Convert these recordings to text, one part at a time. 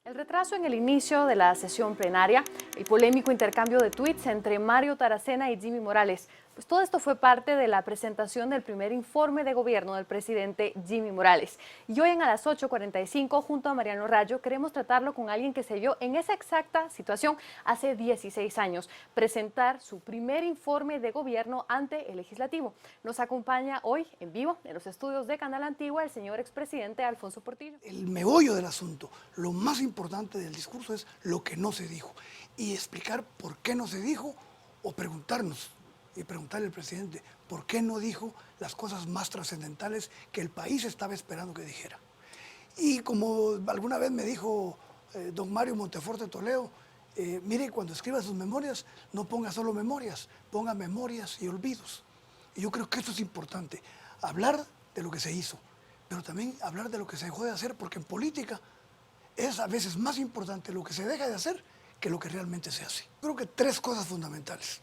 El retraso en el inicio de la sesión plenaria, el polémico intercambio de tuits entre Mario Taracena y Jimmy Morales, pues todo esto fue parte de la presentación del primer informe de gobierno del presidente Jimmy Morales. Y hoy a las 8:45, junto a Mariano Rayo, queremos tratarlo con alguien que se vio en esa exacta situación hace 16 años, presentar su primer informe de gobierno ante el legislativo. Nos acompaña hoy en vivo en los estudios de Canal Antigua el señor expresidente Alfonso Portillo. El meollo del asunto, lo más importante del discurso es lo que no se dijo y explicar por qué no se dijo o preguntarnos y preguntarle al presidente por qué no dijo las cosas más trascendentales que el país estaba esperando que dijera. Y como alguna vez me dijo don Mario Monteforte Toledo, mire, cuando escriba sus memorias, no ponga solo memorias, ponga memorias y olvidos. Y yo creo que eso es importante, hablar de lo que se hizo, pero también hablar de lo que se dejó de hacer, porque en política es a veces más importante lo que se deja de hacer que lo que realmente se hace. Creo que tres cosas fundamentales.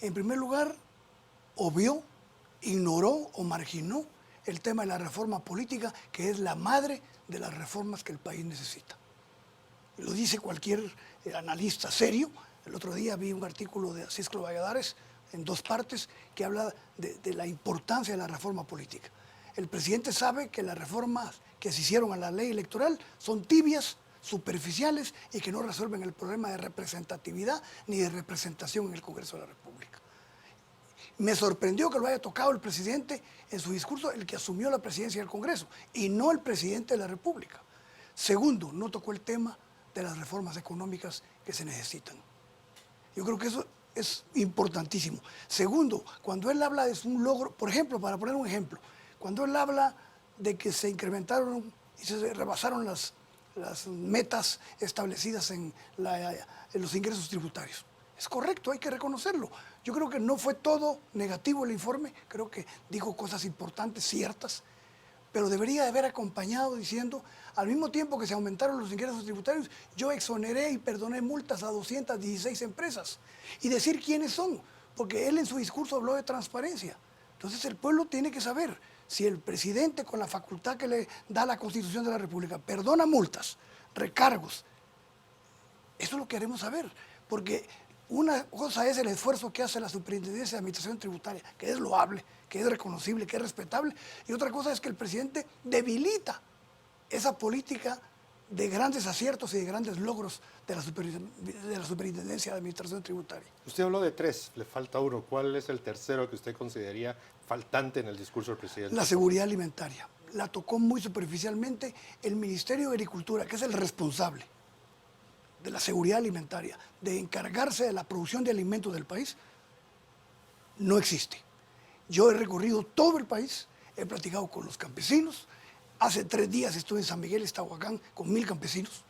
En primer lugar, obvió, ignoró o marginó el tema de la reforma política, que es la madre de las reformas que el país necesita. Lo dice cualquier analista serio. El otro día vi un artículo de Cisco Valladares en 2 partes que habla de la importancia de la reforma política. El presidente sabe que las reformas que se hicieron a la ley electoral son tibias, superficiales y que no resuelven el problema de representatividad ni de representación en el Congreso de la República. Me sorprendió que lo haya tocado el presidente en su discurso, el que asumió la presidencia del Congreso, y no el presidente de la República. Segundo, no tocó el tema de las reformas económicas que se necesitan. Yo creo que eso es importantísimo. Segundo, cuando él habla de un logro, por ejemplo, para poner un ejemplo, cuando él habla de que se incrementaron y se rebasaron las metas establecidas en los ingresos tributarios. Es correcto, hay que reconocerlo. Yo creo que no fue todo negativo el informe, creo que dijo cosas importantes, ciertas, pero debería de haber acompañado diciendo, al mismo tiempo que se aumentaron los ingresos tributarios, yo exoneré y perdoné multas a 216 empresas. Y decir quiénes son, porque él en su discurso habló de transparencia. Entonces el pueblo tiene que saber si el presidente, con la facultad que le da la Constitución de la República, perdona multas, recargos. Eso es lo que queremos saber, porque una cosa es el esfuerzo que hace la Superintendencia de Administración Tributaria, que es loable, que es reconocible, que es respetable, y otra cosa es que el presidente debilita esa política de grandes aciertos y de grandes logros de la Superintendencia de Administración Tributaria. Usted habló de 3, le falta uno. ¿Cuál es el tercero que usted consideraría faltante en el discurso del presidente? La seguridad alimentaria. La tocó muy superficialmente el Ministerio de Agricultura, que es el responsable de la seguridad alimentaria, de encargarse de la producción de alimentos del país, no existe. Yo he recorrido todo el país, he platicado con los campesinos. Hace 3 días estuve en San Miguel, Iztahuacán, con 1000 campesinos.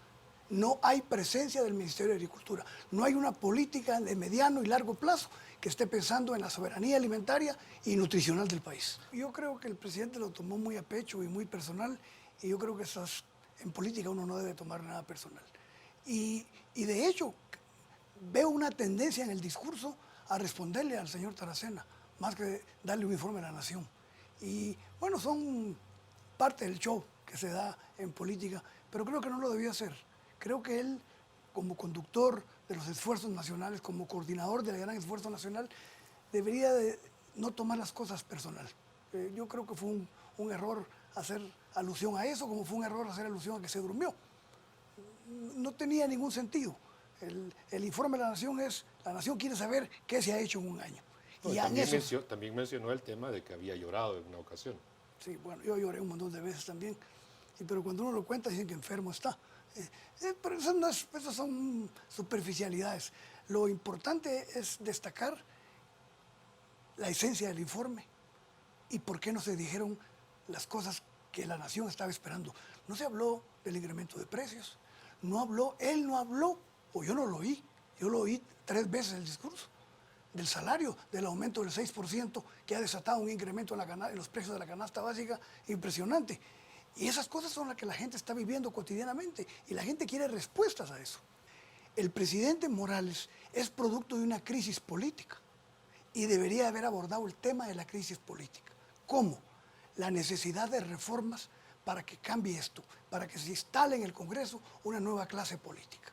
No hay presencia del Ministerio de Agricultura. No hay una política de mediano y largo plazo que esté pensando en la soberanía alimentaria y nutricional del país. Yo creo que el presidente lo tomó muy a pecho y muy personal, y yo creo que en política uno no debe tomar nada personal. Y de hecho, veo una tendencia en el discurso a responderle al señor Taracena, más que darle un informe a la nación. Y bueno, son parte del show que se da en política, pero creo que no lo debía hacer. Creo que él, como conductor de los esfuerzos nacionales, como coordinador del gran esfuerzo nacional, debería de no tomar las cosas personal. Yo creo que fue un error hacer alusión a eso, como fue un error hacer alusión a que se durmió. No tenía ningún sentido. El informe de la nación es, la nación quiere saber qué se ha hecho en un año. No, y también mencionó el tema de que había llorado en una ocasión. Sí, bueno, yo lloré un montón de veces también, pero cuando uno lo cuenta dicen que enfermo está. Pero esas son superficialidades. Lo importante es destacar la esencia del informe y por qué no se dijeron las cosas que la nación estaba esperando. No se habló del incremento de precios, él no habló, o yo no lo oí, yo lo oí 3 veces el discurso, del salario, del aumento del 6% que ha desatado un incremento en los precios de la canasta básica impresionante. Y esas cosas son las que la gente está viviendo cotidianamente y la gente quiere respuestas a eso. El presidente Morales es producto de una crisis política y debería haber abordado el tema de la crisis política. ¿Cómo? La necesidad de reformas para que cambie esto, para que se instale en el Congreso una nueva clase política,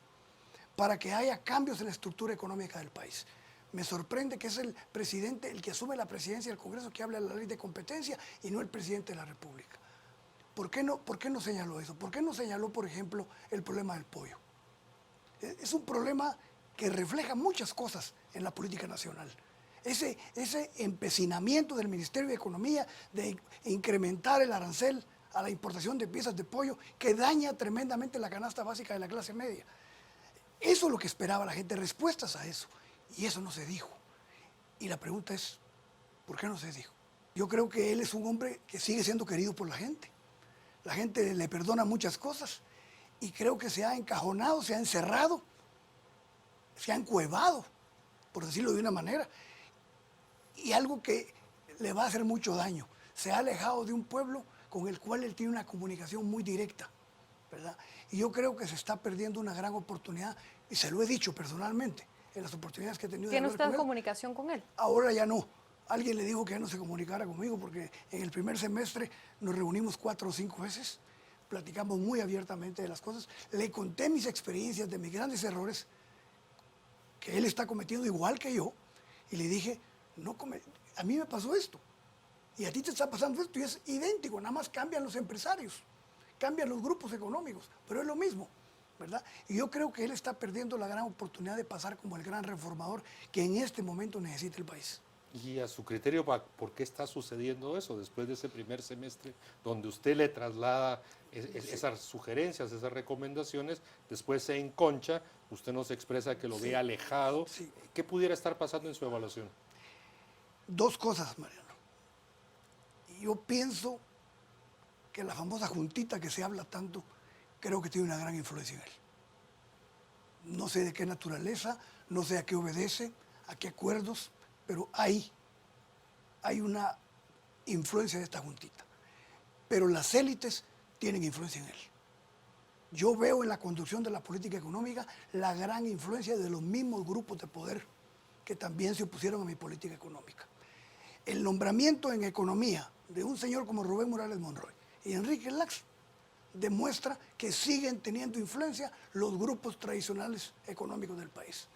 para que haya cambios en la estructura económica del país. Me sorprende que es el presidente el que asume la presidencia del Congreso que habla de la ley de competencia y no el presidente de la República. ¿Por qué no señaló eso? ¿Por qué no señaló, por ejemplo, el problema del pollo? Es un problema que refleja muchas cosas en la política nacional. Ese empecinamiento del Ministerio de Economía de incrementar el arancel a la importación de piezas de pollo que daña tremendamente la canasta básica de la clase media. Eso es lo que esperaba la gente, respuestas a eso. Y eso no se dijo. Y la pregunta es, ¿por qué no se dijo? Yo creo que él es un hombre que sigue siendo querido por la gente. La gente le perdona muchas cosas y creo que se ha encajonado, se ha encerrado, se ha encuevado, por decirlo de una manera. Y algo que le va a hacer mucho daño. Se ha alejado de un pueblo con el cual él tiene una comunicación muy directa, ¿verdad? Y yo creo que se está perdiendo una gran oportunidad, y se lo he dicho personalmente, en las oportunidades que he tenido. ¿Tiene usted comunicación con él? Ahora ya no. Alguien le dijo que ya no se comunicara conmigo porque en el primer semestre nos reunimos 4 o 5 veces, platicamos muy abiertamente de las cosas, le conté mis experiencias de mis grandes errores que él está cometiendo igual que yo y le dije, a mí me pasó esto y a ti te está pasando esto y es idéntico, nada más cambian los empresarios, cambian los grupos económicos, pero es lo mismo, ¿verdad? Y yo creo que él está perdiendo la gran oportunidad de pasar como el gran reformador que en este momento necesita el país. Y a su criterio, ¿por qué está sucediendo eso después de ese primer semestre donde usted le traslada esas sugerencias, esas recomendaciones, después se enconcha, usted nos expresa que lo ve alejado? Sí. ¿Qué pudiera estar pasando en su evaluación? 2 cosas, Mariano. Yo pienso que la famosa juntita que se habla tanto, creo que tiene una gran influencia en él. No sé de qué naturaleza, no sé a qué obedece, a qué acuerdos, pero hay una influencia de esta juntita. Pero las élites tienen influencia en él. Yo veo en la conducción de la política económica la gran influencia de los mismos grupos de poder que también se opusieron a mi política económica. El nombramiento en economía de un señor como Rubén Morales Monroy y Enrique Lacks demuestra que siguen teniendo influencia los grupos tradicionales económicos del país.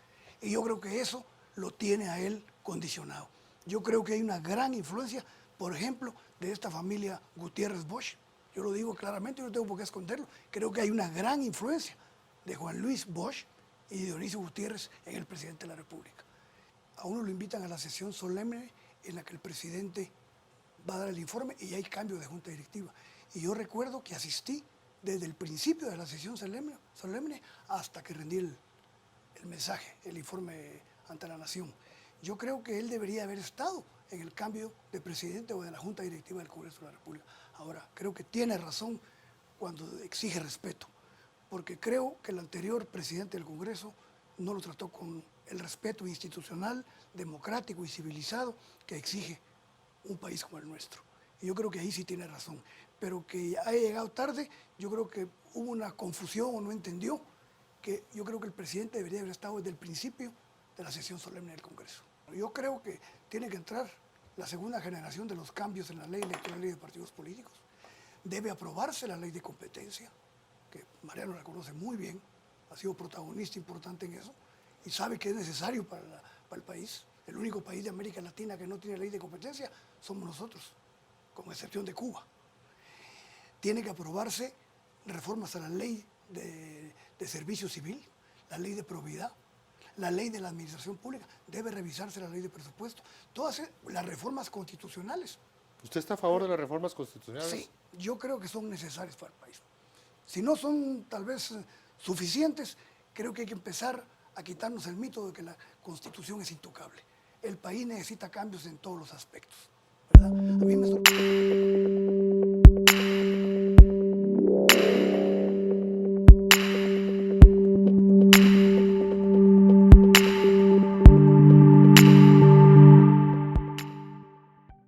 Y yo creo que eso lo tiene a él condicionado. Yo creo que hay una gran influencia, por ejemplo, de esta familia Gutiérrez Bosch. Yo lo digo claramente, yo no tengo por qué esconderlo. Creo que hay una gran influencia de Juan Luis Bosch y de Dionisio Gutiérrez en el presidente de la República. A uno lo invitan a la sesión solemne en la que el presidente va a dar el informe y hay cambio de junta directiva. Y yo recuerdo que asistí desde el principio de la sesión solemne hasta que rendí el mensaje, el informe ante la nación. Yo creo que él debería haber estado en el cambio de presidente o de la junta directiva del Congreso de la República. Ahora, creo que tiene razón cuando exige respeto, porque creo que el anterior presidente del Congreso no lo trató con el respeto institucional, democrático y civilizado que exige un país como el nuestro. Y yo creo que ahí sí tiene razón, pero que haya llegado tarde, yo creo que hubo una confusión o no entendió que yo creo que el presidente debería haber estado desde el principio de la sesión solemne del Congreso. Yo creo que tiene que entrar la segunda generación de los cambios en la ley electoral y de partidos políticos. Debe aprobarse la ley de competencia, que Mariano la conoce muy bien, ha sido protagonista importante en eso y sabe que es necesario para el país. El único país de América Latina que no tiene ley de competencia somos nosotros, con excepción de Cuba. Tiene que aprobarse reformas a la ley de servicio civil, la ley de probidad, la ley de la administración pública, debe revisarse la ley de presupuesto, todas las reformas constitucionales. ¿Usted está a favor de las reformas constitucionales? Sí, yo creo que son necesarias para el país. Si no son tal vez suficientes, creo que hay que empezar a quitarnos el mito de que la Constitución es intocable. El país necesita cambios en todos los aspectos, ¿verdad? A mí me sorprende.